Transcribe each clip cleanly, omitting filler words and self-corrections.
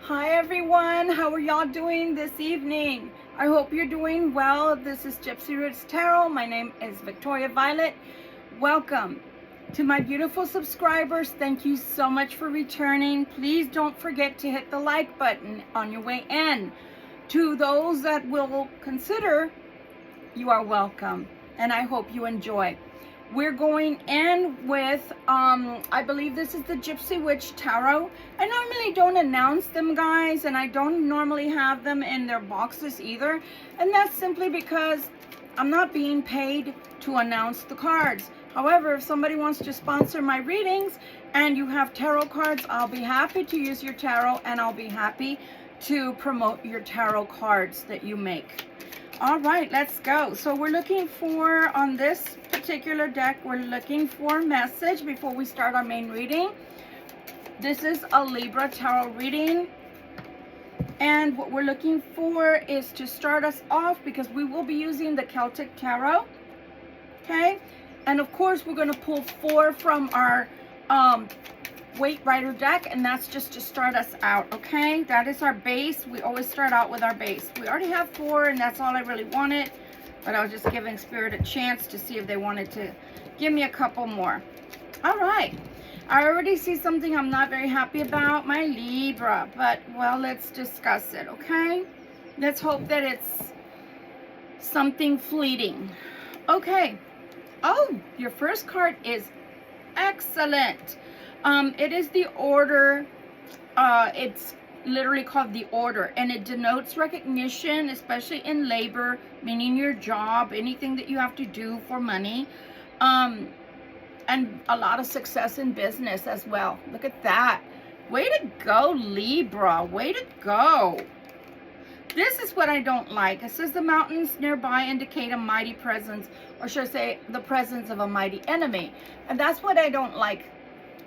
Hi everyone, how are y'all doing this evening? I hope you're doing well. This is Gypsy Roots Tarot. My name is Victoria Violet. Welcome to my beautiful subscribers. Thank you so much for returning. Please don't forget to hit the like button on your way in. To those that will consider, you are welcome, and I hope you enjoy. We're going in with, I believe this is the Gypsy Witch Tarot. I normally don't announce them, guys, and I don't normally have them in their boxes either. And that's simply because I'm not being paid to announce the cards. However, if somebody wants to sponsor my readings and you have tarot cards, I'll be happy to use your tarot, and I'll be happy to promote your tarot cards that you make. All right, let's go. So we're looking for, on this particular deck, we're looking for a message before we start our main reading. This is a Libra tarot reading. And what we're looking for is to start us off, because we will be using the Celtic Tarot. Okay? And of course, we're going to pull 4 from our Weight Rider deck, and that's just to start us out. Okay, that is our base. We always start out with our base. We already have 4, and that's all I really wanted, but I was just giving Spirit a chance to see if they wanted to give me a couple more. All right, I already see something I'm not very happy about, my Libra, but well, let's discuss it. Okay, let's hope that it's something fleeting. Okay. Oh, your first card is excellent. It is the Order. It's literally called the Order, and it denotes recognition, especially in labor, meaning your job, anything that you have to do for money, and a lot of success in business as well. Look at that. Way to go, Libra. Way to go. This is what I don't like. It says the mountains nearby indicate a mighty presence, or should I say the presence of a mighty enemy. And that's what I don't like.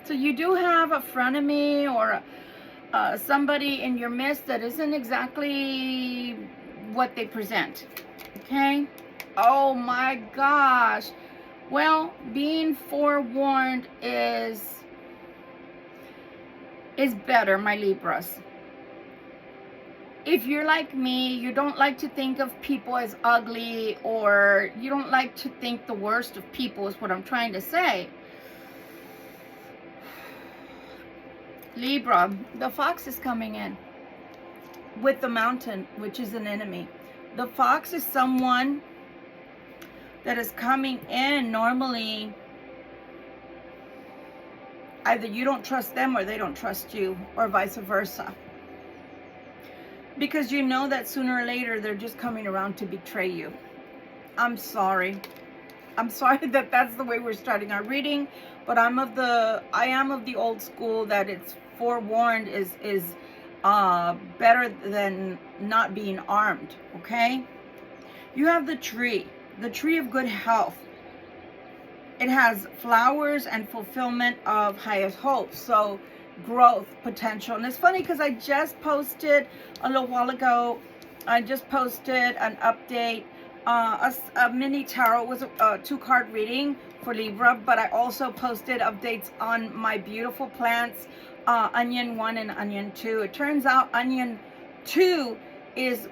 So you do have a frenemy or somebody in your midst that isn't exactly what they present. Okay? Oh my gosh. Well, being forewarned is better, my Libras. If you're like me, you don't like to think of people as ugly, or you don't like to think the worst of people, is what I'm trying to say. Libra, the fox is coming in with the mountain, which is an enemy. The fox is someone that is coming in. Normally, either you don't trust them or they don't trust you, or vice versa. Because you know that sooner or later they're just coming around to betray you. I'm sorry. I'm sorry that that's the way we're starting our reading, but I am of the old school that it's forewarned is better than not being armed. Okay? You have the tree of good health. It has flowers and fulfillment of highest hopes. So growth potential. And it's funny because I just posted a little while ago, I just posted an update, a mini tarot. It was a 2-card reading for Libra, but I also posted updates on my beautiful plants, Onion 1 and Onion 2. It turns out Onion 2 is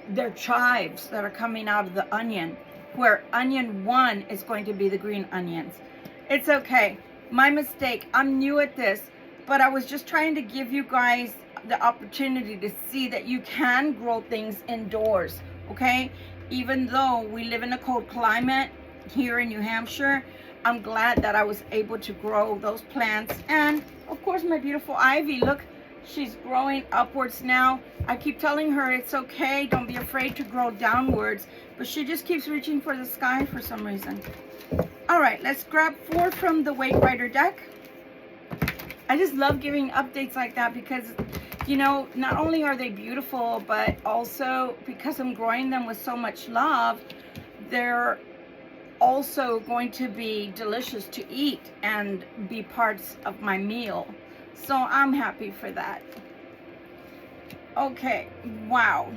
their chives that are coming out of the onion, where Onion 1 is going to be the green onions. It's okay. My mistake. I'm new at this, but I was just trying to give you guys the opportunity to see that you can grow things indoors, okay? Even though we live in a cold climate here in New Hampshire, I'm glad that I was able to grow those plants. And of course, my beautiful ivy, look, she's growing upwards now. I keep telling her it's okay, don't be afraid to grow downwards, but she just keeps reaching for the sky for some reason. All right, let's grab 4 from the Weight Rider deck. I just love giving updates like that because, you know, not only are they beautiful, but also because I'm growing them with so much love, they're also going to be delicious to eat and be parts of my meal. So I'm happy for that. Okay, wow.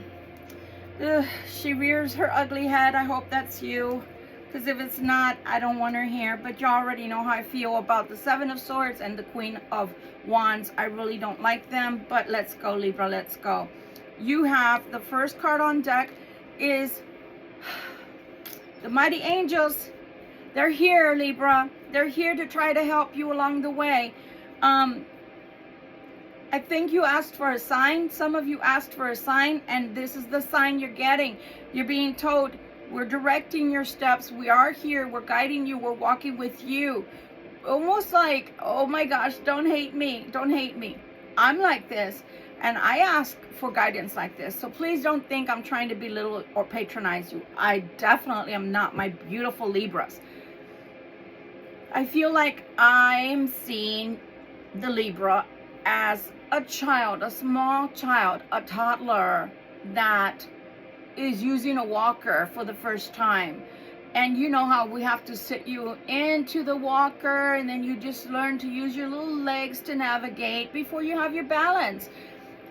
Ugh, she rears her ugly head. I hope that's you. Because if it's not, I don't want her here. But you already know how I feel about the Seven of Swords and the Queen of Wands. I really don't like them. But let's go, Libra. Let's go. You have the first card on deck is the Mighty Angels. They're here, Libra. They're here to try to help you along the way. I think you asked for a sign. Some of you asked for a sign, and this is the sign you're getting. You're being told, we're directing your steps. We are here. We're guiding you. We're walking with you. Almost like, oh my gosh, don't hate me. Don't hate me. I'm like this, and I ask for guidance like this. So please don't think I'm trying to belittle or patronize you. I definitely am not, my beautiful Libras. I feel like I'm seeing the Libra as a child, a small child, a toddler that is using a walker for the first time. And you know how we have to sit you into the walker, and then you just learn to use your little legs to navigate before you have your balance.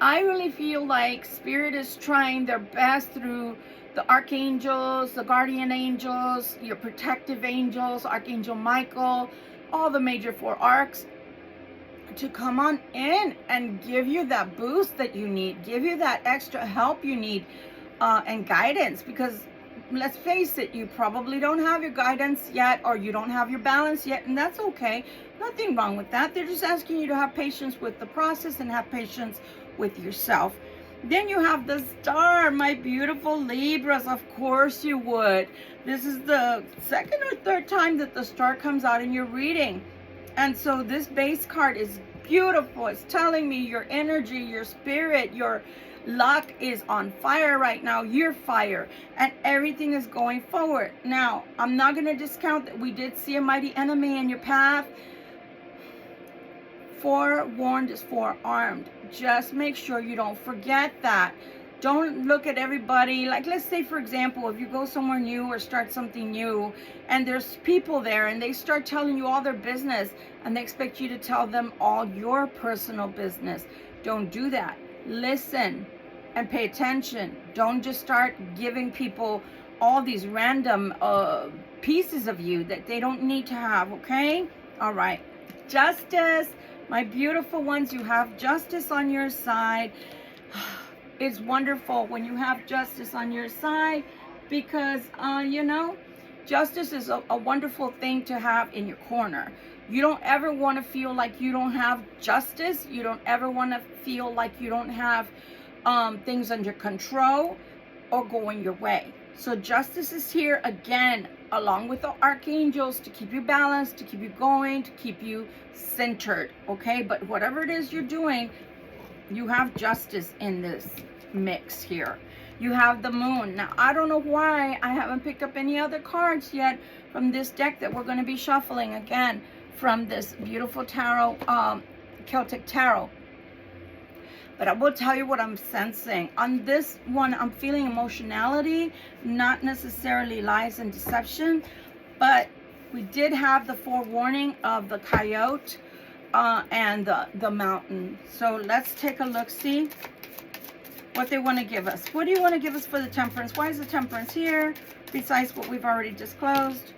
I really feel like Spirit is trying their best through the archangels, the guardian angels, your protective angels, Archangel Michael, all the major 4 arcs, to come on in and give you that boost that you need, give you that extra help you need, and guidance. Because let's face it, you probably don't have your guidance yet, or you don't have your balance yet, and that's okay. Nothing wrong with that. They're just asking you to have patience with the process and have patience with yourself. Then you have the Star, my beautiful Libras. Of course you would. This is the second or third time that the Star comes out in your reading. And so this base card is beautiful. It's telling me your energy, your spirit, your luck is on fire right now. You're fire, and everything is going forward. Now, I'm not going to discount that we did see a mighty enemy in your path. Forewarned is forearmed. Just make sure you don't forget that. Don't look at everybody, like let's say for example, if you go somewhere new or start something new and there's people there and they start telling you all their business and they expect you to tell them all your personal business. Don't do that. Listen and pay attention. Don't just start giving people all these random pieces of you that they don't need to have, okay? All right. Justice, my beautiful ones, you have justice on your side. It's wonderful when you have justice on your side, because you know, justice is a wonderful thing to have in your corner. You don't ever want to feel like you don't have justice. You don't ever want to feel like you don't have things under control or going your way. So justice is here again, along with the archangels, to keep you balanced, to keep you going, to keep you centered, okay? But whatever it is you're doing, you have justice in this mix here. You have the Moon. Now, I don't know why I haven't picked up any other cards yet from this deck that we're going to be shuffling again from this beautiful tarot, Celtic tarot. But I will tell you what I'm sensing. On this one, I'm feeling emotionality, not necessarily lies and deception. But we did have the forewarning of the coyote and the mountain. So let's take a look, see what they want to give us. What do you want to give us for the Temperance? Why is the Temperance here, besides what we've already disclosed?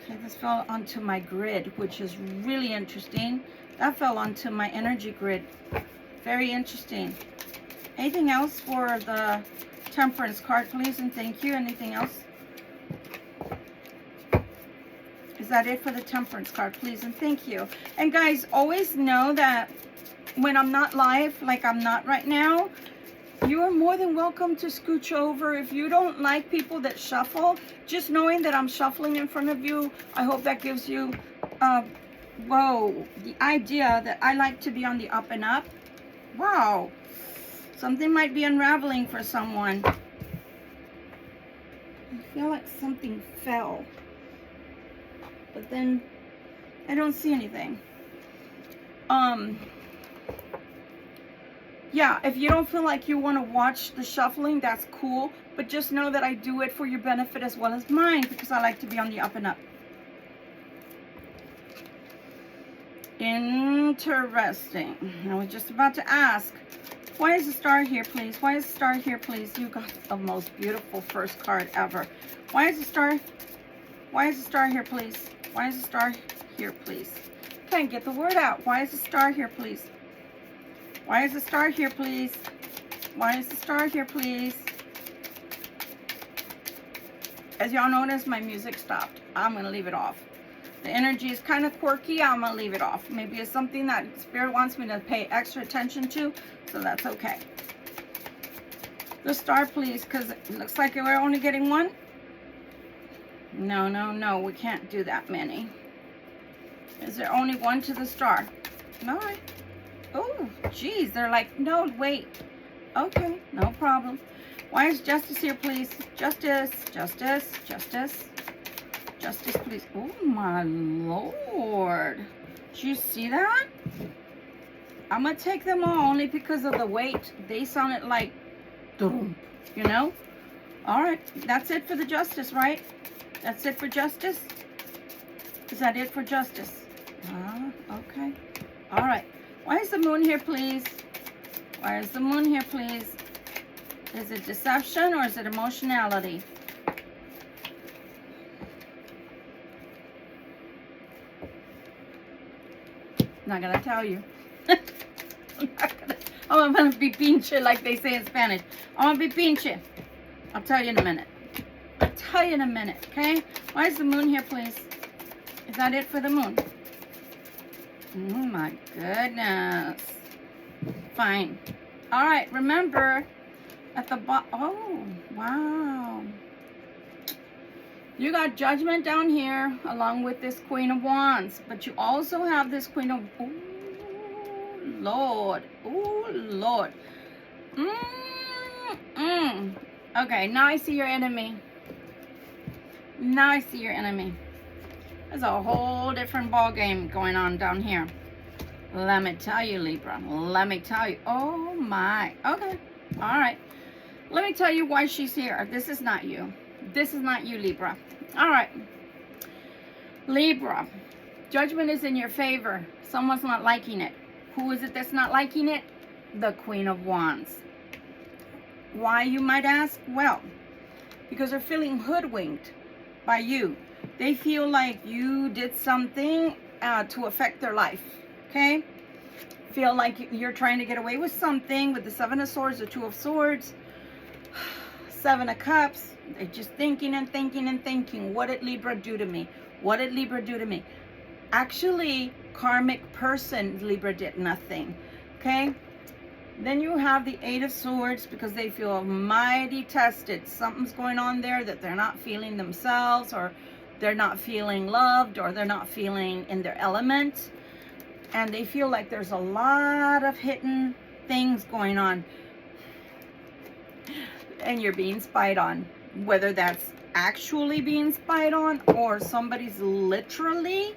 Okay, this fell onto my grid, which is really interesting. That fell onto my energy grid. Very interesting. Anything else for the Temperance card, please, and thank you. Anything else? Is that it for the Temperance card, please, and thank you. And guys, always know that when I'm not live, like I'm not right now, you are more than welcome to scooch over. If you don't like people that shuffle, just knowing that I'm shuffling in front of you, I hope that gives you, the idea that I like to be on the up and up. Wow, something might be unraveling for someone. I feel like something fell, but then I don't see anything. Yeah, if you don't feel like you want to watch the shuffling, that's cool. But just know that I do it for your benefit as well as mine, because I like to be on the up and up. Interesting. I was just about to ask Why is the star here, please? Why is the star here, please? You got the most beautiful first card ever. Why is the star? Why is the star here, please? Why is the star here, please? Can't get the word out. Why is the star here, please? Why is the star here, please? Why is the star here, please? As y'all notice, my music stopped. I'm going to leave it off. The energy is kind of quirky. I'm going to leave it off. Maybe it's something that Spirit wants me to pay extra attention to, so that's okay. The star, please, because it looks like we're only getting one. No, no, no. We can't do that many. Is there only one to the star? All right. Oh, geez. They're like, no, wait. Okay, no problem. Why is justice here, please? Justice, justice, justice. Justice, please. Oh, my Lord. Did you see that? I'm going to take them all only because of the weight. They sounded like, you know? All right. That's it for the justice, right? That's it for justice? Is that it for justice? Okay. All right. Why is the moon here, please? Why is the moon here, please? Is it deception or is it emotionality? Not gonna tell you. I'm gonna be pinche like they say in Spanish. I'm gonna be pinche. I'll tell you in a minute. I'll tell you in a minute, okay? Why is the moon here, please? Is that it for the moon? Oh my goodness. Fine. All right, remember at the bottom. Oh, wow. You got Judgment down here along with this Queen of Wands, but you also have this Queen of, oh Lord, oh Lord. Okay, now I see your enemy. Now I see your enemy. There's a whole different ball game going on down here. Let me tell you, Libra. Let me tell you. Oh my. Okay. All right. Let me tell you why she's here. This is not you. This is not you, Libra. All right. Libra. Judgment is in your favor. Someone's not liking it. Who is it that's not liking it? The Queen of Wands. Why, you might ask? Well, because they're feeling hoodwinked by you. They feel like you did something to affect their life. Okay? Feel like you're trying to get away with something with the Seven of Swords, the Two of Swords, Seven of Cups. They're just thinking and thinking and thinking. What did Libra do to me? What did Libra do to me? Actually, karmic person, Libra did nothing. Okay? Then you have the Eight of Swords because they feel mighty tested. Something's going on there that they're not feeling themselves, or they're not feeling loved, or they're not feeling in their element. And they feel like there's a lot of hidden things going on. And you're being spied on. Whether that's actually being spied on or somebody's literally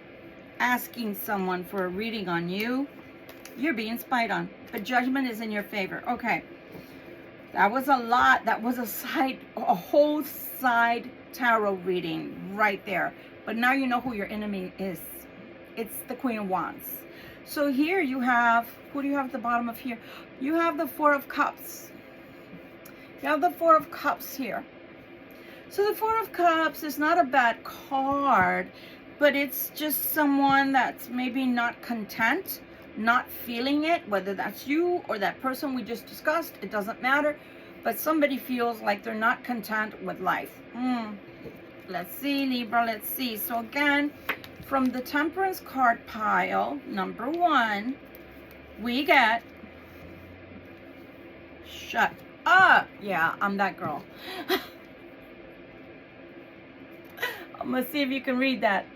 asking someone for a reading on you, you're being spied on. But judgment is in your favor. Okay. That was a lot. That was a whole side tarot reading right there. But now you know who your enemy is. It's the Queen of Wands. So here you have, who do you have at the bottom of here? You have the Four of Cups. You have the Four of Cups here. So the Four of Cups is not a bad card, but it's just someone that's maybe not content, not feeling it, whether that's you or that person we just discussed, it doesn't matter. But somebody feels like they're not content with life. Let's see, Libra, let's see. So again, from the Temperance card pile, number 1, we get, shut up. Yeah, I'm that girl. I'm going to see if you can read that.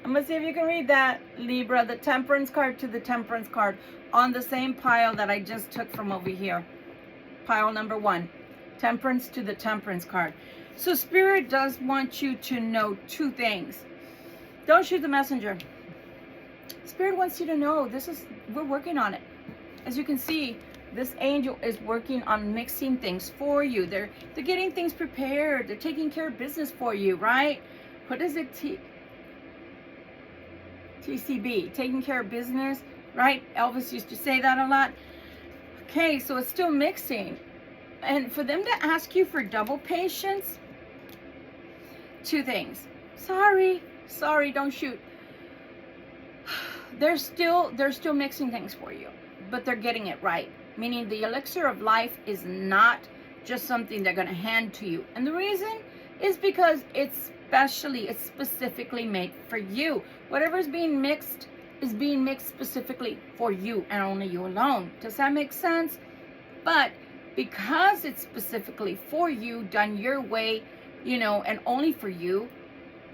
I'm going to see if you can read that, Libra. The Temperance card to the Temperance card on the same pile that I just took from over here. Pile number 1. Temperance to the Temperance card. So Spirit does want you to know 2 things. Don't shoot the messenger. Spirit wants you to know we're working on it. As you can see, this angel is working on mixing things for you. They're getting things prepared. They're taking care of business for you, right? What is it? TCB, taking care of business, right? Elvis used to say that a lot. Okay, so it's still mixing. And for them to ask you for double patience, two things. Sorry, don't shoot. They're still mixing things for you, but they're getting it right. Meaning the elixir of life is not just something they're going to hand to you. And the reason is because it's specifically made for you. Whatever is being mixed is being mixed specifically for you and only you alone. Does that make sense? But because it's specifically for you, done your way, you know, and only for you,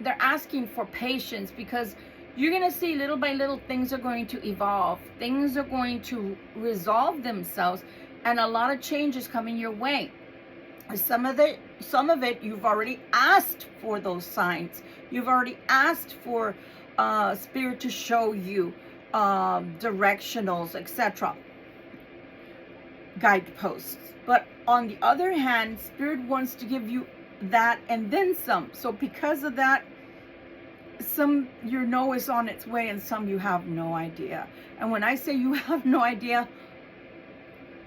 they're asking for patience, because you're going to see little by little things are going to evolve. Things are going to resolve themselves, and a lot of change is coming your way. Some of it you've already asked for those signs. You've already asked for Spirit to show you directionals, etc., guideposts. But on the other hand, Spirit wants to give you that and then some. So because of that, some you know is on its way, and some you have no idea. And when I say you have no idea,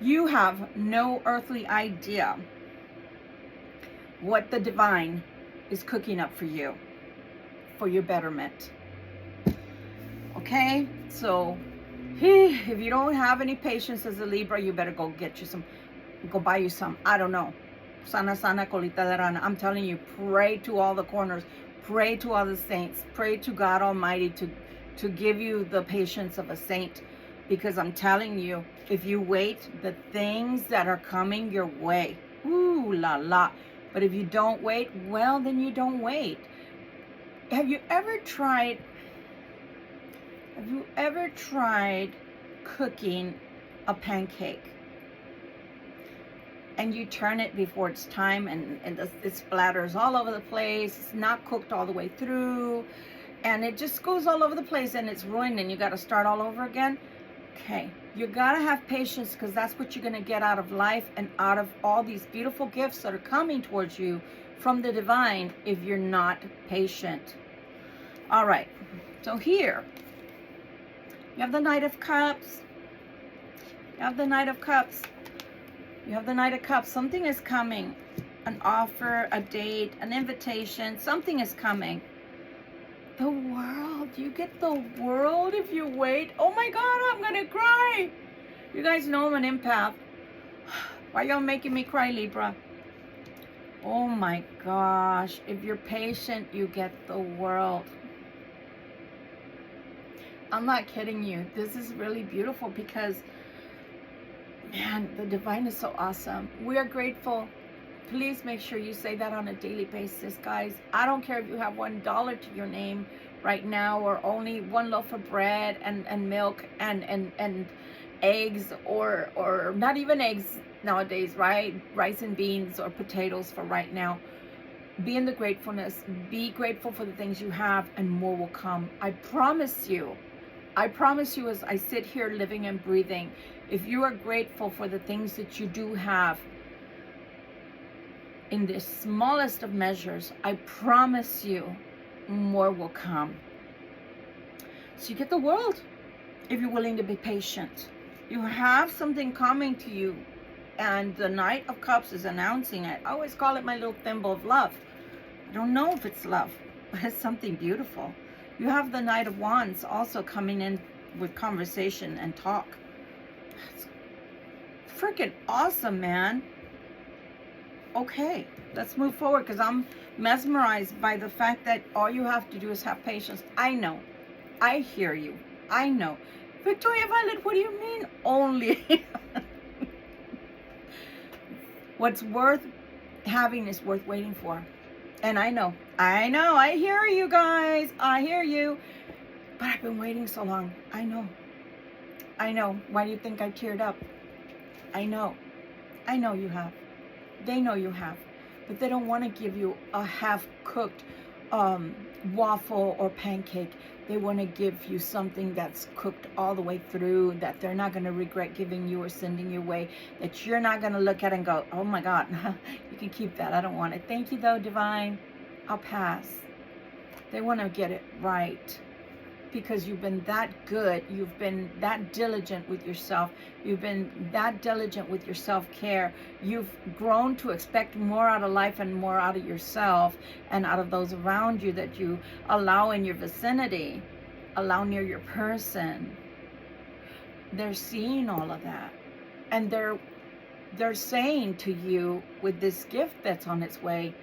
you have no earthly idea what the divine is cooking up for you, for your betterment. Okay, so if you don't have any patience as a Libra, you better go get you some, go buy you some, I don't know, sana colita de rana. I'm telling you, pray to all the corners, pray to all the saints, pray to God Almighty to give you the patience of a saint, because I'm telling you, if you wait, the things that are coming your way, ooh la la. But if you don't wait, well, then you don't wait. Have you ever tried cooking a pancake? And you turn it before it's time, and it splatters all over the place. It's not cooked all the way through, and it just goes all over the place, and it's ruined, and you got to start all over again. Okay, you got to have patience, because that's what you're going to get out of life and out of all these beautiful gifts that are coming towards you from the divine if you're not patient. All right, so here you have the Knight of Cups. You have the Knight of Cups. You have the Knight of Cups. Something is coming. An offer, a date, an invitation. Something is coming. The world. You get the world if you wait. Oh my God, I'm going to cry. You guys know I'm an empath. Why y'all making me cry, Libra? Oh my gosh. If you're patient, you get the world. I'm not kidding you. This is really beautiful, because man, the divine is so awesome. We are grateful. Please make sure you say that on a daily basis, guys. I don't care if you have $1 to your name right now, or only one loaf of bread and milk and eggs, or not even eggs nowadays, right? Rice and beans or potatoes for right now. Be in the gratefulness. Be grateful for the things you have, and more will come. I promise you. I promise you, as I sit here living and breathing, if you are grateful for the things that you do have, in the smallest of measures, I promise you, more will come. So you get the world if you're willing to be patient. You have something coming to you, and the Knight of Cups is announcing it. I always call it my little thimble of love. I don't know if it's love, but it's something beautiful. You have the Knight of Wands also coming in with conversation and talk. It's freaking awesome, man. Okay, let's move forward, because I'm mesmerized by the fact that all you have to do is have patience. I know. I hear you. I know. Victoria Violet, what do you mean only? What's worth having is worth waiting for. And I know, I hear you guys, I hear you, but I've been waiting so long. I know. Why do you think I teared up? I know you have. They know you have, but they don't want to give you a half-cooked waffle or pancake. They want to give you something that's cooked all the way through, that they're not going to regret giving you or sending your way, that you're not going to look at and go, oh my God, you can keep that. I don't want it. Thank you though, divine. I'll pass. They want to get it right. because you've been that good, you've been that diligent with yourself, you've been that diligent with your self-care, you've grown to expect more out of life and more out of yourself and out of those around you that you allow in your vicinity, allow near your person. They're seeing all of that, and they're saying to you with this gift that's on its way,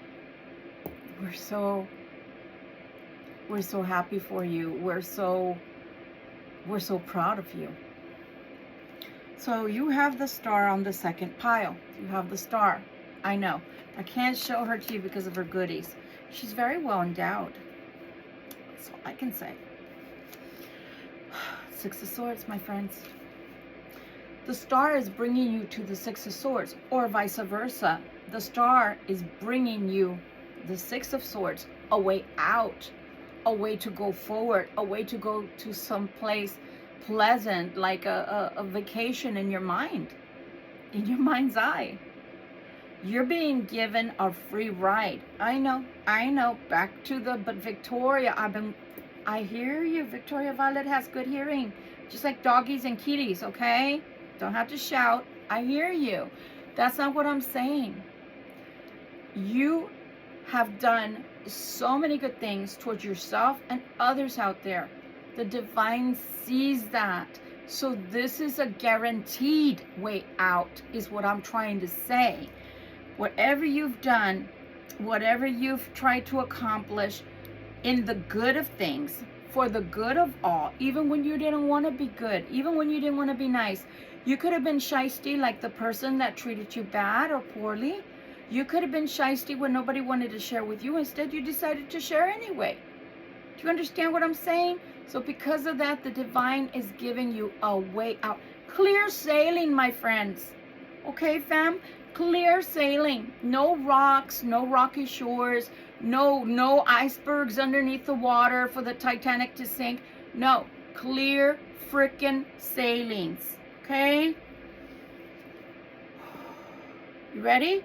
we're so happy for you. We're so proud of you. So you have the star on the second pile. You have the star. I know. I can't show her to you because of her goodies. She's very well endowed. That's all I can say. Six of Swords, my friends. The star is bringing you to the Six of Swords, or vice versa. The star is bringing you the Six of Swords, a way out, a way to go forward, a way to go to some place pleasant, like a vacation in your mind, in your mind's eye. You're being given a free ride. I know, back to the, but Victoria, I hear you. Victoria Violet has good hearing, just like doggies and kitties, okay? Don't have to shout. I hear you. That's not what I'm saying. You have done so many good things towards yourself and others out there. The divine sees that. So this is a guaranteed way out, is what I'm trying to say. Whatever you've done, whatever you've tried to accomplish in the good of things, for the good of all, even when you didn't want to be good, even when you didn't want to be nice. You could have been shisty like the person that treated you bad or poorly. You could have been shisty when nobody wanted to share with you. Instead, you decided to share anyway. Do you understand what I'm saying? So because of that, the divine is giving you a way out. Clear sailing, my friends. Okay, fam? Clear sailing. No rocks, no rocky shores, no icebergs underneath the water for the Titanic to sink. No, clear frickin' sailings. Okay? You ready?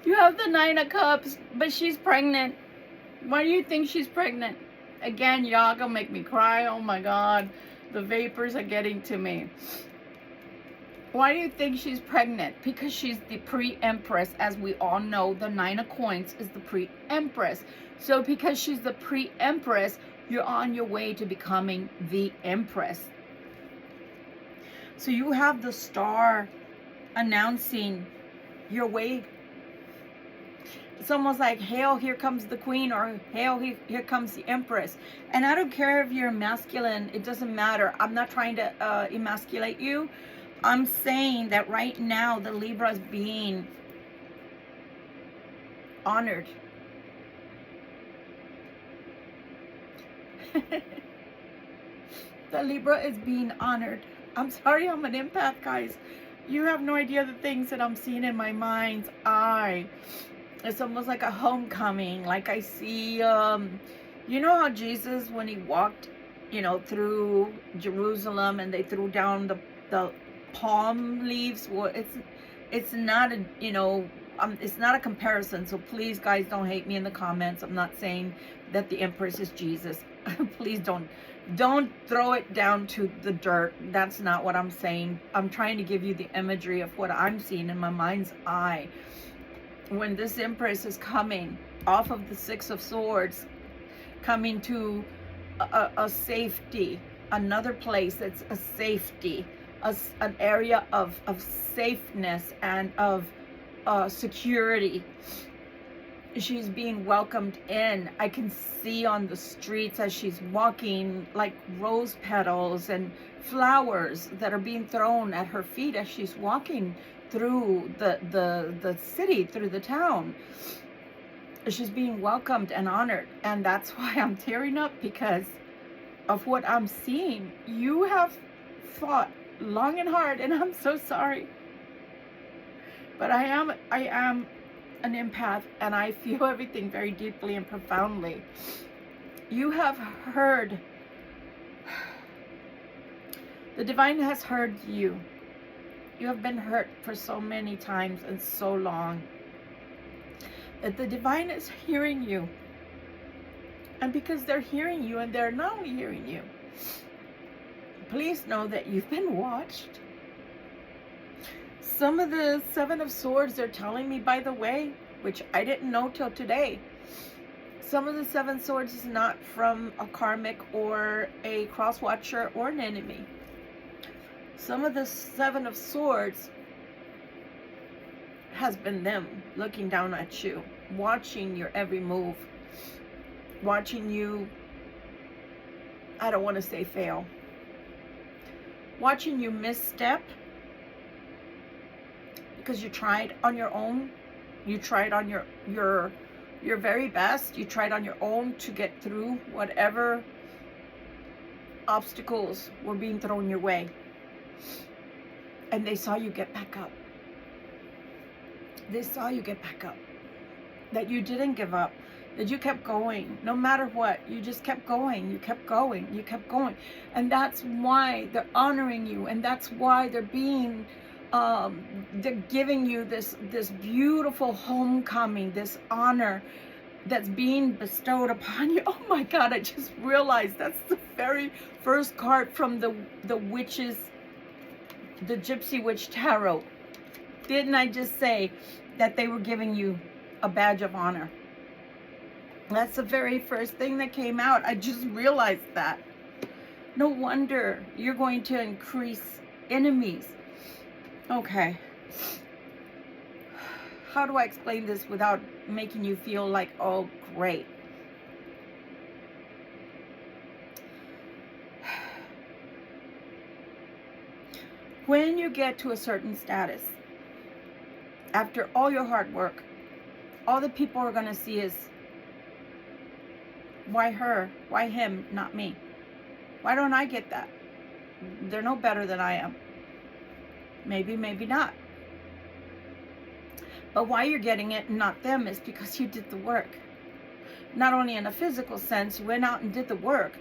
You have the Nine of Cups, but she's pregnant. Why do you think she's pregnant? Again, y'all gonna make me cry. Oh my God. The vapors are getting to me. Why do you think she's pregnant? Because she's the pre-empress. As we all know, the Nine of Coins is the pre-empress. So because she's the pre-empress, you're on your way to becoming the empress. So you have the star announcing your way. It's almost like, hail, here comes the queen, or hail, here comes the empress. And I don't care if you're masculine. It doesn't matter. I'm not trying to emasculate you. I'm saying that right now the Libra is being honored. The Libra is being honored. I'm sorry, I'm an empath, guys. You have no idea the things that I'm seeing in my mind's eye. It's almost like a homecoming. Like I see, you know how Jesus, when he walked, through Jerusalem and they threw down the palm leaves. Well, it's not a, it's not a comparison. So please, guys, don't hate me in the comments. I'm not saying that the Empress is Jesus. Please don't throw it down to the dirt. That's not what I'm saying. I'm trying to give you the imagery of what I'm seeing in my mind's eye. When this Empress is coming off of the Six of Swords, coming to a safety, another place that's a safety, an area of safeness and of security. She's being welcomed in. I can see on the streets as she's walking, like rose petals and flowers that are being thrown at her feet as she's walking through the city, through the town. She's being welcomed and honored. And that's why I'm tearing up, because of what I'm seeing. You have fought long and hard, and I'm so sorry. But I am an empath, and I feel everything very deeply and profoundly. You have heard, the divine has heard you. You have been hurt for so many times and so long that the divine is hearing you. And because they're hearing you, and they're not only hearing you, please know that you've been watched. Some of the Seven of Swords, they're telling me, by the way, which I didn't know till today, some of the Seven Swords is not from a karmic or a cross watcher or an enemy. Some of the Seven of Swords has been them looking down at you, watching your every move, watching you, I don't want to say fail, watching you misstep because you tried on your own. You tried on your very best. You tried on your own to get through whatever obstacles were being thrown your way. And they saw you get back up. They saw you get back up. That you didn't give up. That you kept going. No matter what. You just kept going. You kept going. You kept going. And that's why they're honoring you. And that's why they're being... they're giving you this beautiful homecoming, this honor that's being bestowed upon you. Oh my God, I just realized that's the very first card from the witches, the Gypsy Witch Tarot. Didn't I just say that they were giving you a badge of honor? That's the very first thing that came out. I just realized that. No wonder you're going to increase enemies. Okay. How do I explain this without making you feel like, oh, great? When you get to a certain status, after all your hard work, all the people are going to see is, why her? Why him? Not me. Why don't I get that? They're no better than I am. Maybe, maybe not. But why you're getting it and not them is because you did the work. Not only in a physical sense, you went out and did the work,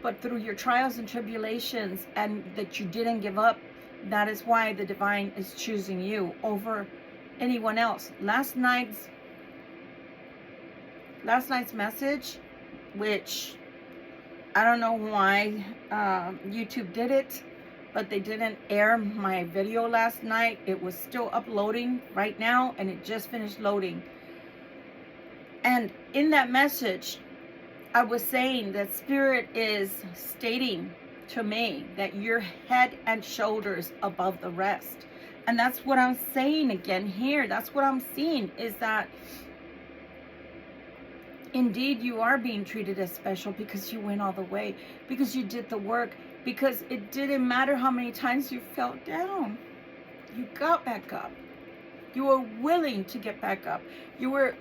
but through your trials and tribulations, and that you didn't give up. That is why the divine is choosing you over anyone else. Last night's message, which I don't know why YouTube did it, but they didn't air my video last night. It was still uploading right now, and it just finished loading. And in that message, I was saying that Spirit is stating to me that you're head and shoulders above the rest. And that's what I'm saying again here. That's what I'm seeing, is that indeed you are being treated as special because you went all the way, because you did the work, because it didn't matter how many times you fell down. You got back up. You were willing to get back up. You were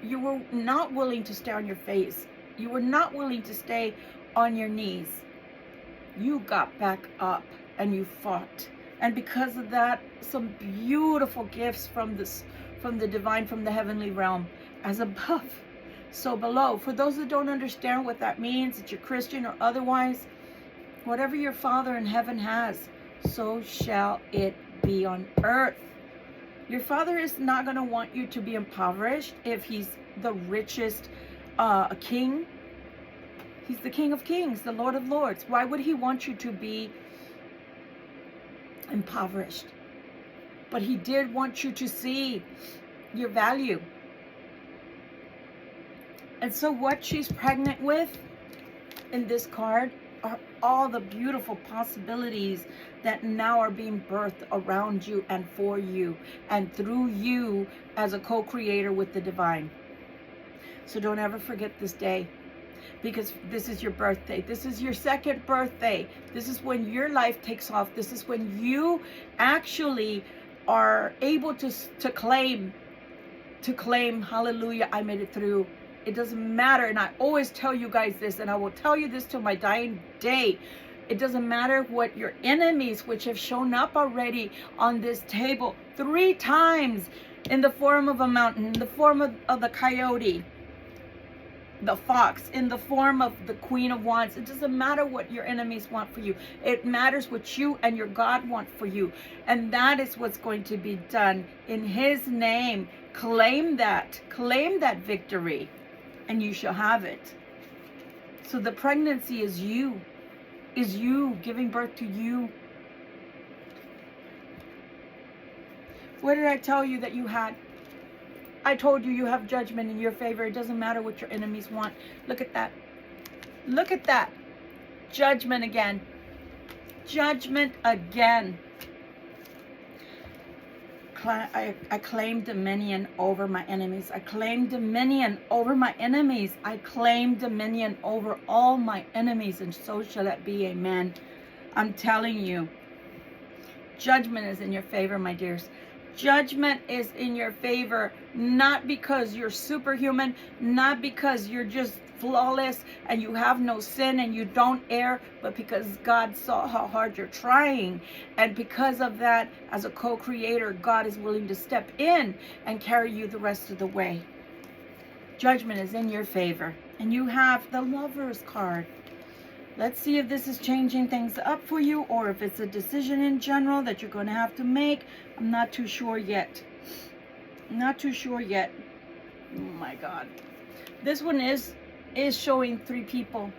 not willing to stay on your face. You were not willing to stay on your knees. You got back up and you fought. And because of that, some beautiful gifts from the divine, from the heavenly realm. As above, so below. For those that don't understand what that means, that you're Christian or otherwise, whatever your Father in heaven has, so shall it be on earth. Your Father is not going to want you to be impoverished if He's the richest king. He's the King of Kings, the Lord of Lords. Why would He want you to be impoverished? But He did want you to see your value. And so what she's pregnant with in this card are all the beautiful possibilities that now are being birthed around you and for you and through you as a co-creator with the divine. So don't ever forget this day, because this is your birthday. This is your second birthday. This is when your life takes off. This is when you actually are able to claim, hallelujah, I made it through. It doesn't matter, and I always tell you guys this, and I will tell you this till my dying day. It doesn't matter what your enemies, which have shown up already on this table 3 times in the form of a mountain, in the form of the coyote, the fox, in the form of the Queen of Wands. It doesn't matter what your enemies want for you. It matters what you and your God want for you. And that is what's going to be done in His name. Claim that victory, and you shall have it. So the pregnancy is you giving birth to you. What did I tell you that you had? I told you you have judgment in your favor. It doesn't matter what your enemies want. Look at that. Look at that. Judgment again. Judgment again. I claim dominion over my enemies. I claim dominion over my enemies. I claim dominion over all my enemies, and so shall it be. Amen. I'm telling you, judgment is in your favor, my dears. Judgment is in your favor, not because you're superhuman, not because you're just flawless and you have no sin and you don't err, but because God saw how hard you're trying. And because of that, as a co-creator, God is willing to step in and carry you the rest of the way. Judgment is in your favor. And you have the Lover's card. Let's see if this is changing things up for you, or if it's a decision in general that you're going to have to make. I'm not too sure yet. Not too sure yet. Oh my God. This one is showing 3 people.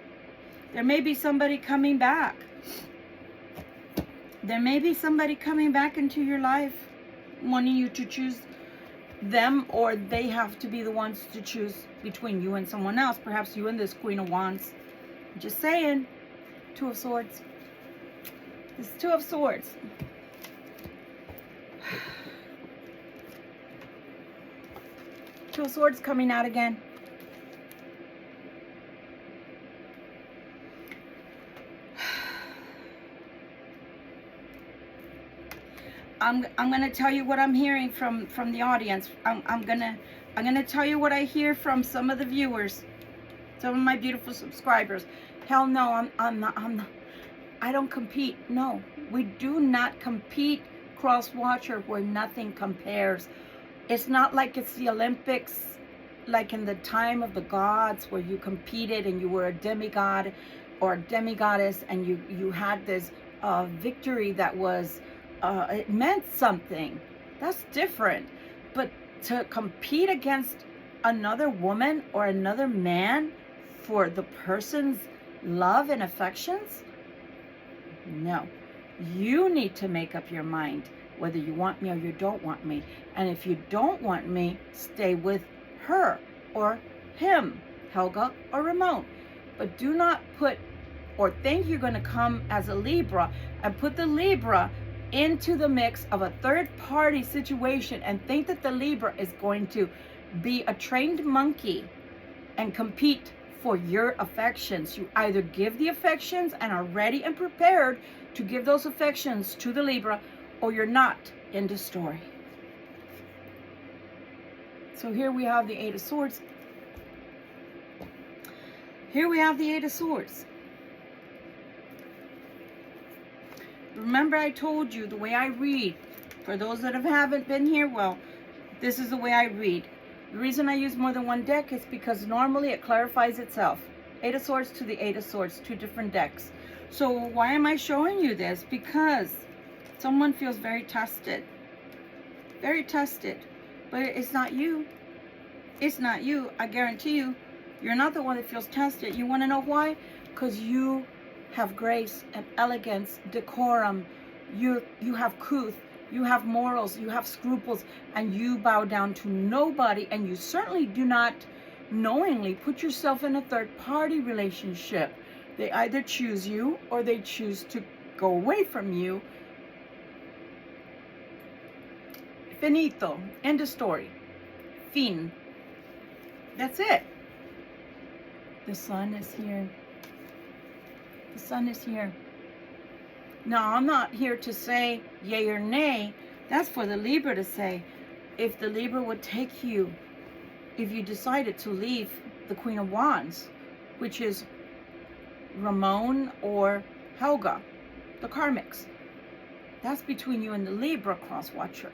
There may be somebody coming back. There may be somebody coming back into your life, wanting you to choose them, or they have to be the ones to choose between you and someone else. Perhaps you and this Queen of Wands. Just saying. 2 of Swords. This 2 of Swords. Two of Swords coming out again. I'm gonna tell you what I'm hearing from the audience. I'm gonna tell you what I hear from some of the viewers, some of my beautiful subscribers. Hell no, I'm not. I don't compete. No, we do not compete. Cross Watcher, where nothing compares. It's not like it's the Olympics, like in the time of the gods, where you competed and you were a demigod or a demigoddess, and you had this victory that was. It meant something. That's different. But to compete against another woman or another man for the person's love and affections? No. You need to make up your mind whether you want me or you don't want me. And if you don't want me, stay with her or him, Helga or Ramon. But do not put or think you're going to come as a Libra and put the Libra into the mix of a third-party situation and think that the Libra is going to be a trained monkey and compete for your affections. You either give the affections and are ready and prepared to give those affections to the Libra, or you're not. End of story. So here we have the 8 of Swords. Here we have the 8 of Swords. Remember, I told you the way I read. For those that haven't been here, well, this is the way I read. The reason I use more than one deck is because normally it clarifies itself. 8 of Swords to the 8 of Swords, 2 different decks. So why am I showing you this? Because someone feels very tested. Very tested. But it's not you. It's not you. I guarantee you, you're not the one that feels tested. You want to know why? Because you have grace and elegance, decorum. You have couth. You have morals, you have scruples, and you bow down to nobody, and you certainly do not knowingly put yourself in a third-party relationship. They either choose you or they choose to go away from you. Finito. End of story. Fin. That's it. The sun is here. The sun is here. Now, I'm not here to say yay or nay. That's for the Libra to say. If the Libra would take you, if you decided to leave the Queen of Wands, which is Ramon or Helga, the karmics, that's between you and the Libra, Cross Watcher.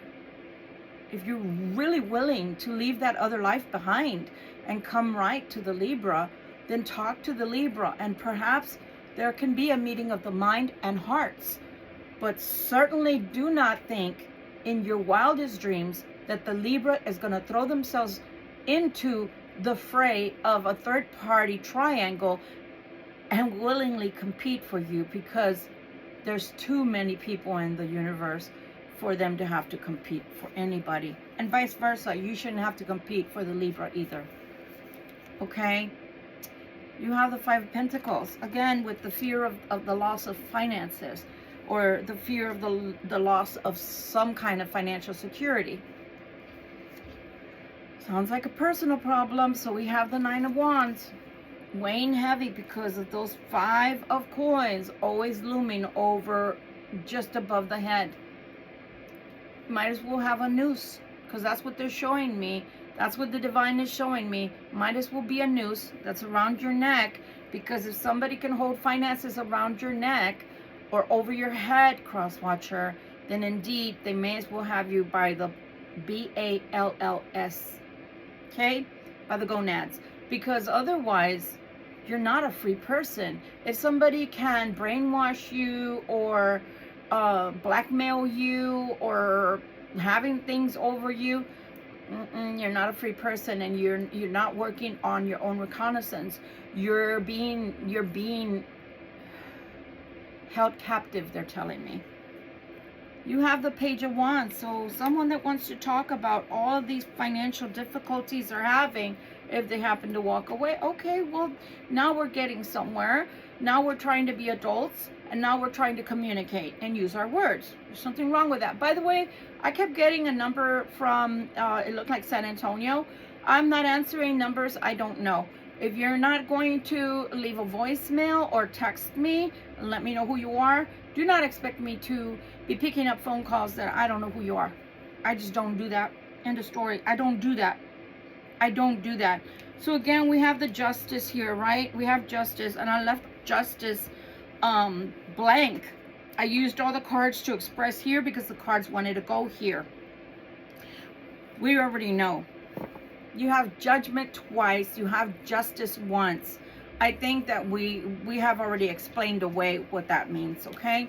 If you're really willing to leave that other life behind and come right to the Libra, then talk to the Libra, and perhaps there can be a meeting of the mind and hearts. But certainly do not think in your wildest dreams that the Libra is going to throw themselves into the fray of a third-party triangle and willingly compete for you, because there's too many people in the universe for them to have to compete for anybody. And vice versa, you shouldn't have to compete for the Libra either. Okay? You have the Five of Pentacles, again, with the fear of the loss of finances, or the fear of the loss of some kind of financial security. Sounds like a personal problem. So we have the Nine of Wands, weighing heavy because of those Five of Coins always looming over just above the head. Might as well have a noose, because that's what they're showing me. That's what the divine is showing me. Might as well be a noose that's around your neck, because if somebody can hold finances around your neck or over your head, cross watcher, then indeed they may as well have you by the BALLS, okay, by the gonads, because otherwise you're not a free person. If somebody can brainwash you or blackmail you or having things over you, you're not a free person, and you're not working on your own reconnaissance. You're being held captive, they're telling me. You have the Page of Wands, so someone that wants to talk about all of these financial difficulties they're having if they happen to walk away. Okay, well, now we're getting somewhere. Now we're trying to be adults, and now we're trying to communicate and use our words. There's something wrong with that. By the way, I kept getting a number from, it looked like San Antonio. I'm not answering numbers I don't know. If you're not going to leave a voicemail or text me and let me know who you are, do not expect me to be picking up phone calls that I don't know who you are. I just don't do that. End of story. I don't do that. I don't do that. So again, we have the Justice here, right? We have Justice, and I left Justice blank. I used all the cards to express here because the cards wanted to go here. We already know. You have Judgment twice. You have Justice once. I think that we have already explained away what that means, okay?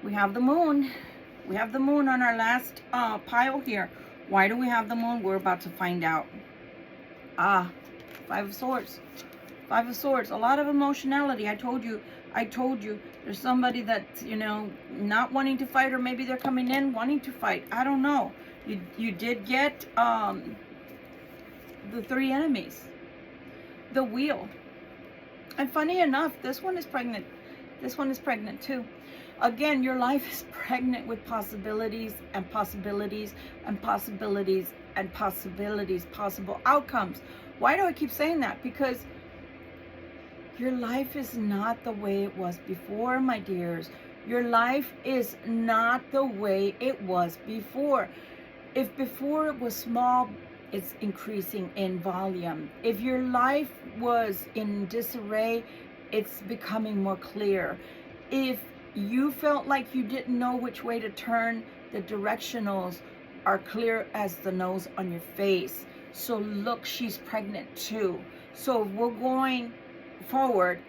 We have the Moon. We have the Moon on our last pile here. Why do we have the Moon? We're about to find out. Five of Swords. Five of Swords. A lot of emotionality. I told you. There's somebody that's, you know, not wanting to fight, or maybe they're coming in wanting to fight. I don't know. You did get the Three Enemies. The Wheel. And funny enough, this one is pregnant. This one is pregnant too. Again, your life is pregnant with possibilities and possibilities and possibilities and possibilities, possible outcomes. Why do I keep saying that? Because your life is not the way it was before, my dears. Your life is not the way it was before. If before it was small, it's increasing in volume. If your life was in disarray, it's becoming more clear. If you felt like you didn't know which way to turn, the directionals are clear as the nose on your face. So look, she's pregnant too. So if we're going forward,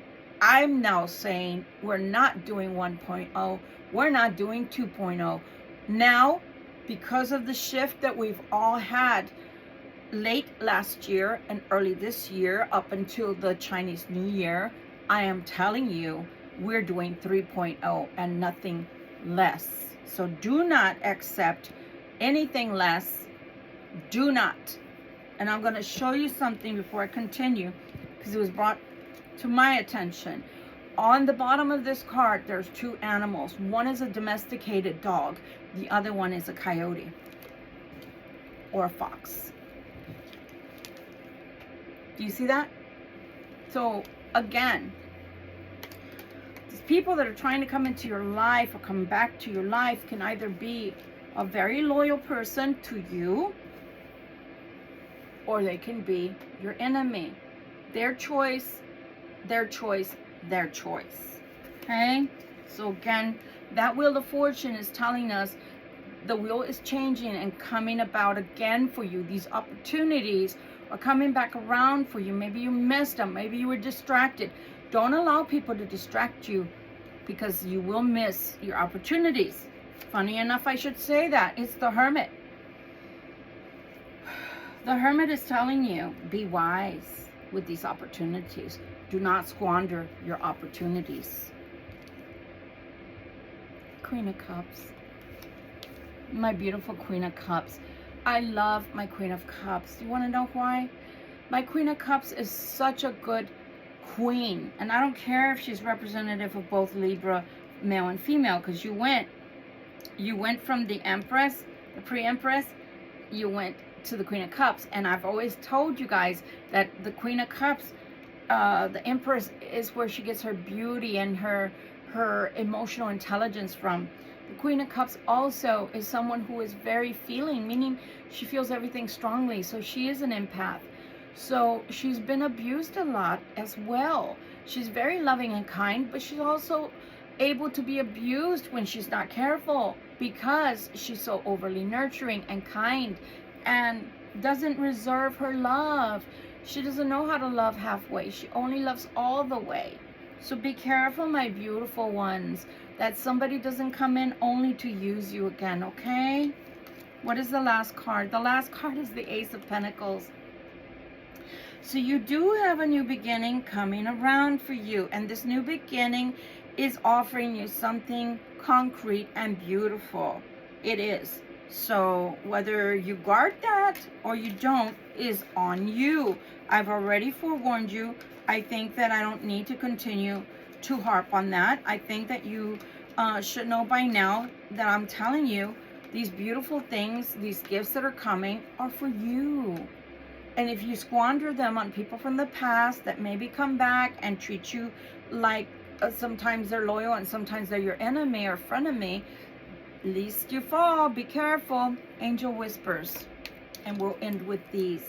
I'm now saying we're not doing 1.0. We're not doing 2.0. Now, because of the shift that we've all had late last year and early this year up until the Chinese New Year, I am telling you, we're doing 3.0 and nothing less. So do not accept anything less. Do not. And I'm going to show you something before I continue, because it was brought to my attention. On the bottom of this card, there's two animals. One is a domesticated dog. The other one is a coyote or a fox. Do you see that? So again, these people that are trying to come into your life or come back to your life can either be a very loyal person to you, or they can be your enemy. Their choice, their choice, their choice. Okay? So again, that Wheel of Fortune is telling us the wheel is changing and coming about again for you. These opportunities are coming back around for you. Maybe you missed them. Maybe you were distracted. Don't allow people to distract you, because you will miss your opportunities. Funny enough, I should say that. It's the Hermit. The Hermit is telling you, be wise with these opportunities. Do not squander your opportunities. Queen of Cups. My beautiful Queen of Cups. I love my Queen of Cups. You want to know why? My Queen of Cups is such a good queen. And I don't care if she's representative of both Libra, male and female, because you went from the Empress, the pre-Empress, you went to the Queen of Cups. And I've always told you guys that the Queen of Cups, the Empress, is where she gets her beauty and her emotional intelligence from. The Queen of Cups also is someone who is very feeling, meaning she feels everything strongly. So she is an empath. So she's been abused a lot as well. She's very loving and kind, but she's also able to be abused when she's not careful, because she's so overly nurturing and kind and doesn't reserve her love. She doesn't know how to love halfway. She only loves all the way. So be careful, my beautiful ones, that somebody doesn't come in only to use you again, okay? What is the last card? The last card is the Ace of Pentacles. So you do have a new beginning coming around for you. And this new beginning is offering you something concrete and beautiful. It is. So whether you guard that or you don't is on you. I've already forewarned you. I think that I don't need to continue to harp on that. I think that you should know by now that I'm telling you these beautiful things, these gifts that are coming, are for you. And if you squander them on people from the past that maybe come back and treat you like sometimes they're loyal and sometimes they're your enemy or frenemy, least you fall. Be careful. Angel whispers. And we'll end with these.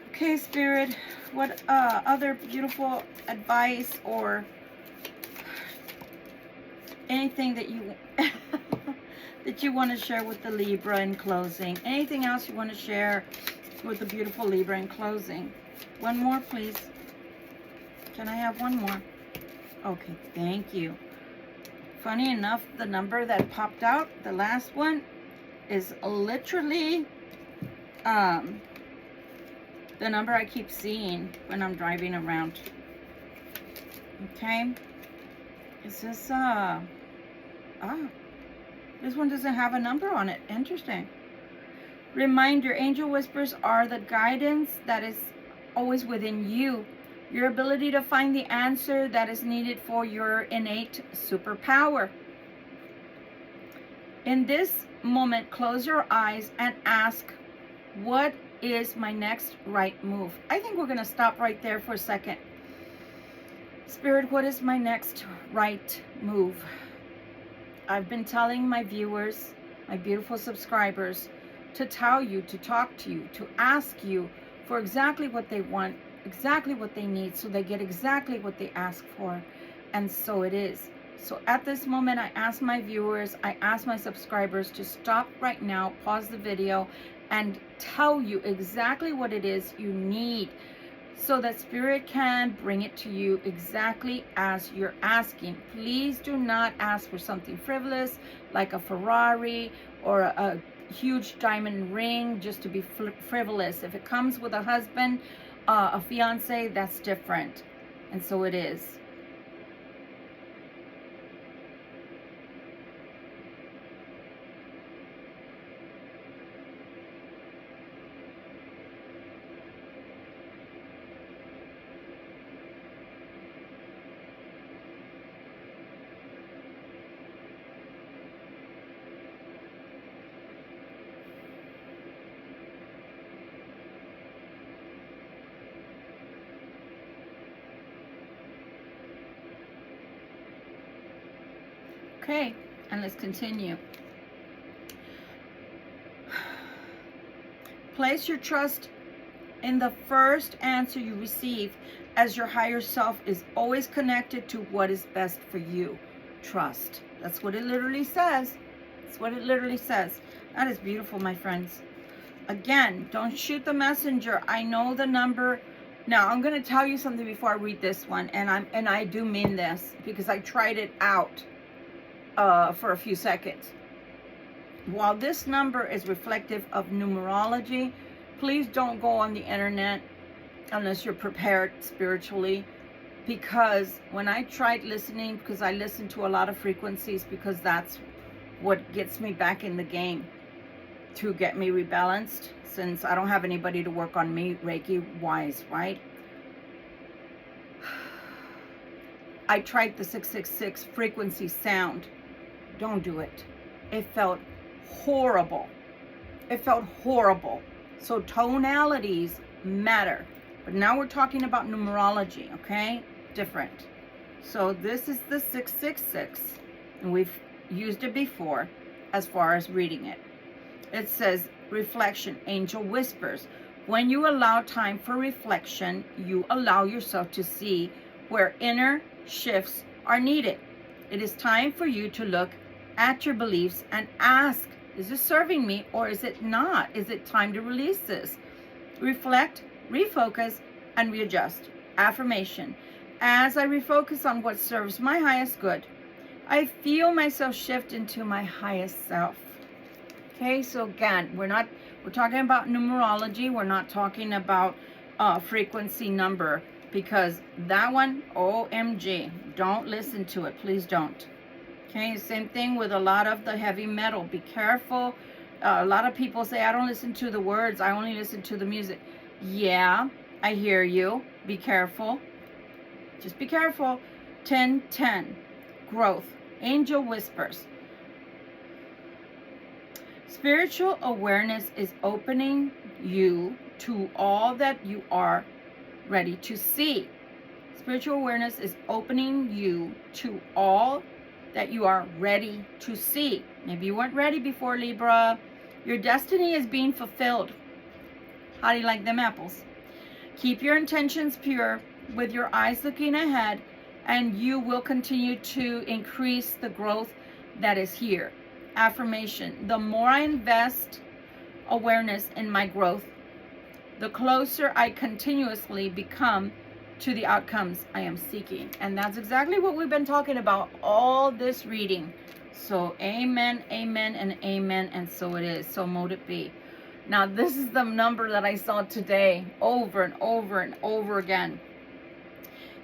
Okay, Spirit, what other beautiful advice or anything that you that you want to share with the Libra in closing? Anything else you want to share with the beautiful Libra in closing? One more, please. Can I have one more? Okay, thank you. Funny enough, the number that popped out, the last one, is literally the number I keep seeing when I'm driving around. Okay. Is this this one doesn't have a number on it. Interesting. Reminder, angel whispers are the guidance that is always within you. Your ability to find the answer that is needed for your innate superpower. In this moment, close your eyes and ask, what is my next right move? I think we're going to stop right there for a second. Spirit, what is my next right move? I've been telling my viewers, my beautiful subscribers, to tell you, to talk to you, to ask you for exactly what they want, exactly what they need, so they get exactly what they ask for. And so it is. So at this moment, I ask my viewers, I ask my subscribers to stop right now, pause the video, and tell you exactly what it is you need, so that Spirit can bring it to you exactly as you're asking. Please do not ask for something frivolous like a Ferrari or a huge diamond ring just to be frivolous. If it comes with a husband, a fiance, that's different. And so it is. Okay, and let's continue. Place your trust in the first answer you receive, as your higher self is always connected to what is best for you. Trust. That's what it literally says. That's what it literally says. That is beautiful, my friends. Again, don't shoot the messenger. I know the number. Now, I'm going to tell you something before I read this one, and I do mean this because I tried it out for a few seconds. While this number is reflective of numerology, Please don't go on the internet unless you're prepared spiritually. Because when I tried listening, because I listen to a lot of frequencies, because that's what gets me back in the game to get me rebalanced, since I don't have anybody to work on me Reiki wise, right? I tried the 666 frequency sound. Don't do it. It felt horrible. It felt horrible. So tonalities matter. But now we're talking about numerology, okay? Different. So this is the 666, and we've used it before as far as reading it. It says, reflection, angel whispers. When you allow time for reflection, you allow yourself to see where inner shifts are needed. It is time for you to look at your beliefs and ask, is this serving me or is it not? Is it time to release this? Reflect, refocus, and readjust. Affirmation. As I refocus on what serves my highest good, I feel myself shift into my highest self. Okay, so again, we're talking about numerology. We're not talking about frequency number, because that one, OMG, don't listen to it. Please don't. Okay, same thing with a lot of the heavy metal. Be careful. A lot of people say, I don't listen to the words. I only listen to the music. Yeah, I hear you. Be careful. Just be careful. 1010. Growth. Angel whispers. Spiritual awareness is opening you to all that you are ready to see. Spiritual awareness is opening you to all that you are ready to see. Maybe you weren't ready before, Libra. Your destiny is being fulfilled. How do you like them apples? Keep your intentions pure with your eyes looking ahead, and you will continue to increase the growth that is here. Affirmation. The more I invest awareness in my growth, the closer I continuously become to the outcomes I am seeking. And that's exactly what we've been talking about all this reading. So amen, amen, and amen, and so it is. So mote it be. Now this is the number that I saw today over and over and over again.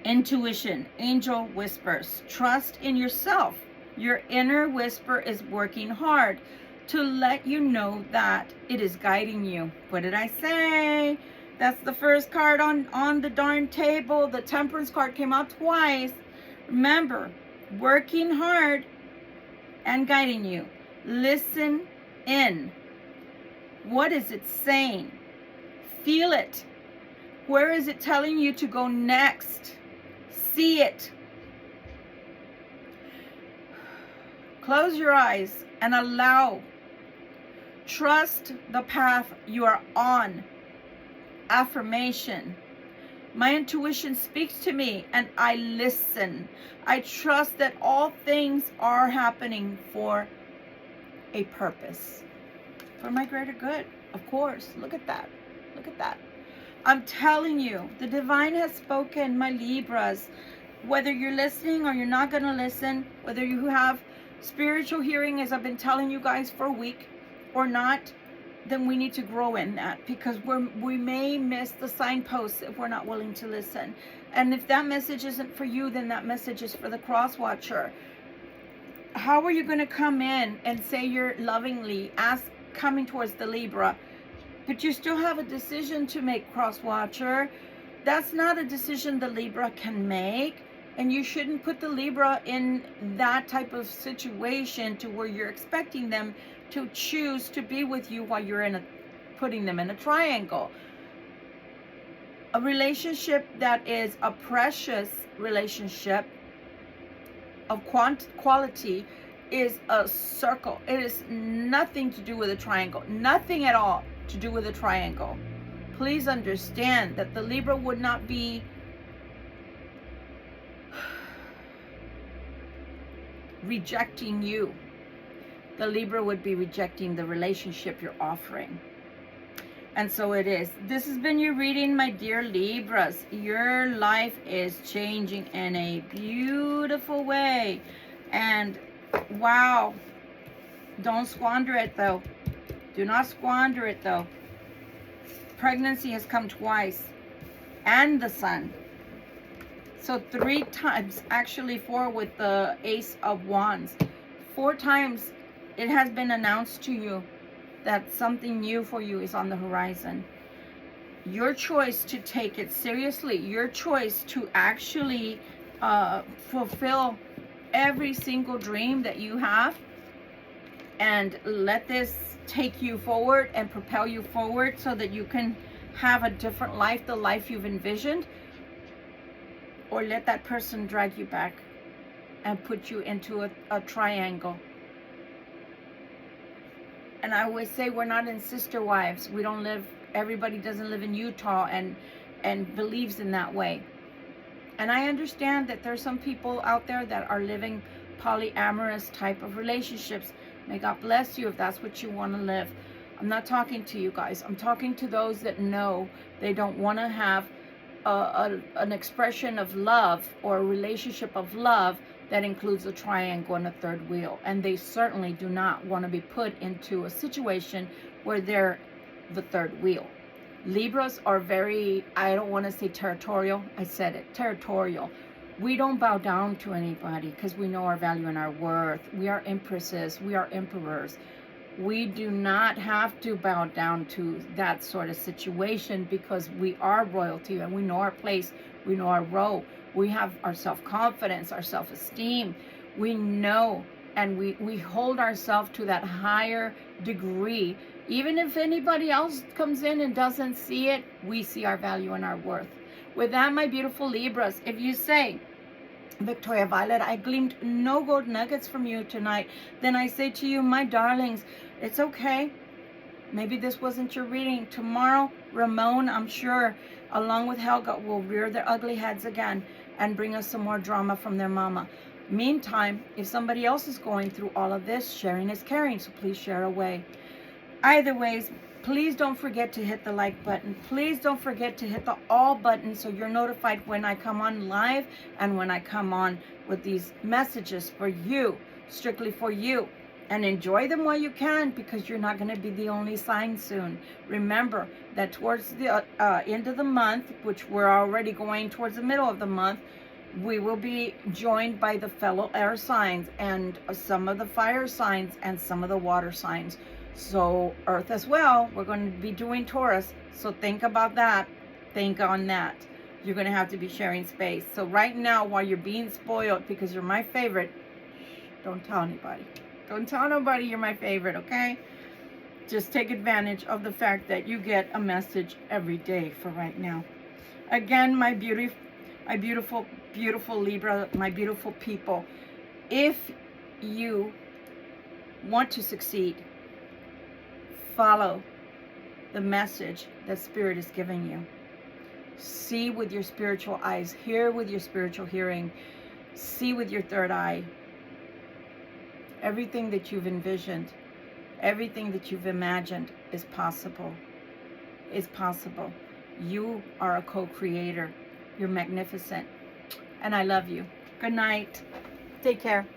Intuition, angel whispers. Trust in yourself. Your inner whisper is working hard to let you know that it is guiding you. What did I say? That's the first card on the darn table. The Temperance card came out twice. Remember, working hard and guiding you. Listen in. What is it saying? Feel it. Where is it telling you to go next? See it. Close your eyes and allow. Trust the path you are on. Affirmation. My intuition speaks to me and I listen. I trust that all things are happening for a purpose. For my greater good, of course. Look at that. Look at that. I'm telling you, the divine has spoken, my Libras. Whether you're listening or you're not going to listen, whether you have spiritual hearing, as I've been telling you guys for a week, or not, then we need to grow in that, because we may miss the signposts if we're not willing to listen. And if that message isn't for you, then that message is for the cross watcher. How are you going to come in and say you're lovingly coming towards the Libra, but you still have a decision to make, cross watcher? That's not a decision the Libra can make. And you shouldn't put the Libra in that type of situation to where you're expecting them to choose to be with you while you're putting them in a triangle. A relationship that is a precious relationship of quality is a circle. It is nothing to do with a triangle. Nothing at all to do with a triangle. Please understand that the Libra would not be rejecting you. The Libra would be rejecting the relationship you're offering. And so it is. This has been your reading, my dear Libras. Your life is changing in a beautiful way. And wow, don't squander it though. Do not squander it though. Pregnancy has come twice. And the Sun. So 3 times, actually 4 with the Ace of Wands. 4 times it has been announced to you that something new for you is on the horizon. Your choice to take it seriously, your choice to actually fulfill every single dream that you have, and let this take you forward and propel you forward so that you can have a different life, the life you've envisioned, or let that person drag you back and put you into a triangle. And I always say, we're not in sister wives. We don't live, everybody doesn't live in Utah and believes in that way. And I understand that there's some people out there that are living polyamorous type of relationships. May God bless you if that's what you want to live. I'm not talking to you guys. I'm talking to those that know they don't want to have an expression of love or a relationship of love that includes a triangle and a third wheel. And they certainly do not want to be put into a situation where they're the third wheel. Libras are very, I don't want to say territorial. I said it, territorial. We don't bow down to anybody because we know our value and our worth. We are empresses. We are emperors. We do not have to bow down to that sort of situation because we are royalty and we know our place. We know our role. We have our self-confidence, our self-esteem. We know, and we hold ourselves to that higher degree. Even if anybody else comes in and doesn't see it, we see our value and our worth. With that, my beautiful Libras, if you say, Victoria Violet, I gleaned no gold nuggets from you tonight, then I say to you, my darlings, it's okay. Maybe this wasn't your reading. Tomorrow, Ramon, I'm sure, along with Helga, will rear their ugly heads again and bring us some more drama from their mama. Meantime, if somebody else is going through all of this, sharing is caring, so please share away. Either ways, please don't forget to hit the like button. Please don't forget to hit the all button so you're notified when I come on live and when I come on with these messages for you, strictly for you. And enjoy them while you can, because you're not going to be the only sign soon. Remember that towards the end of the month, which we're already going towards the middle of the month, we will be joined by the fellow air signs and some of the fire signs and some of the water signs. So Earth as well, we're going to be doing Taurus. So think about that. Think on that. You're going to have to be sharing space. So right now, while you're being spoiled because you're my favorite, don't tell anybody. Don't tell nobody you're my favorite, okay? Just take advantage of the fact that you get a message every day for right now. Again, my beautiful, beautiful Libra, my beautiful people, if you want to succeed, follow the message that Spirit is giving you. See with your spiritual eyes, hear with your spiritual hearing, see with your third eye. Everything that you've envisioned, everything that you've imagined is possible. Is possible. You are a co-creator. You're magnificent. And I love you. Good night. Take care.